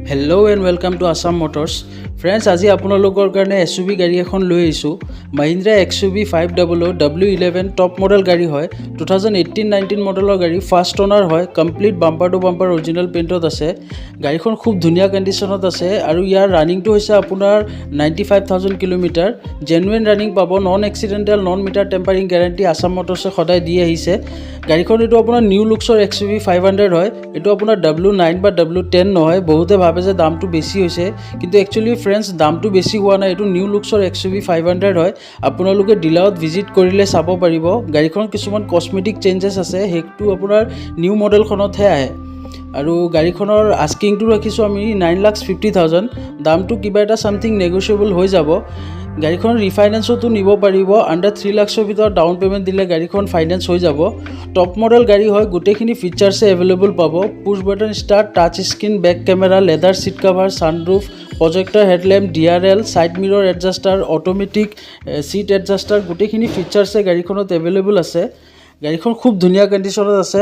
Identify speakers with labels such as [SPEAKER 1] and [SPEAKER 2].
[SPEAKER 1] Hello' and welcome to Assam Motors friends. আজি আপোনালোকৰ কাৰণে SUV গাড়ী এখন লৈ আহিছোঁ। Mahindra XUV 500 W11 top model গাড়ী হয়। 2018-19 মডেলৰ গাড়ী, ফাৰ্ষ্ট অনাৰ হয়, complete bumper to bumper original পেইণ্টত আছে। গাড়ীখন খুব ধুনীয়া কণ্ডিশ্যনত আছে আৰু ইয়াৰ ৰানিংটো হৈছে আপোনাৰ 95,000 কিলোমিটাৰ। জেনুইন ৰানিং পাব, non accidental, non meter tampering guarantee Assam মটৰ্ছে সদায় দি আহিছে। গাড়ীখন এইটো আপোনাৰ নিউ লুকছৰ XUV 500 হয়। এইটো আপোনাৰ W9 বা W10 নহয়। বহুতে ভাবে যে দামটো বেছি হৈছে, কিন্তু একচুৱেলি ফ্ৰেণ্ডছ দামটো বেছি হোৱা নাই। এইটো নিউ লুকছৰ XUV 500 হয়। আপোনালোকে ডিলাৰত ভিজিট কৰিলে চাব পাৰিব। গাড়ীখনত কিছুমান কছমেটিক চেঞ্জেছ আছে, সেইটো আপোনাৰ নিউ মডেলখনতহে আহে। আৰু গাড়ীখনৰ আস্কিংটো ৰাখিছোঁ আমি 9,50,000। দামটো কিবা এটা ছামথিং নেগচিয়েবল হৈ যাব। গাড়ীখন ৰিফাইনেন্সতো নিব পাৰিব। আণ্ডাৰ 3 লাখৰ ভিতৰত ডাউন পে'মেণ্ট দিলে গাড়ীখন ফাইনেন্স হৈ যাব। টপ মডেল গাড়ী হয়, গোটেইখিনি ফিচাৰ্ছে এভেইলেবল পাব। Push button start, touch screen, back camera, leather seat cover, sunroof, projector headlamp, DRL, side mirror adjuster, automatic seat adjuster, গোটেইখিনি ফিচাৰ্ছে গাড়ীখনত এভেইলেবল আছে। গাড়ীখন খুব ধুনীয়া কণ্ডিশ্যনত আছে।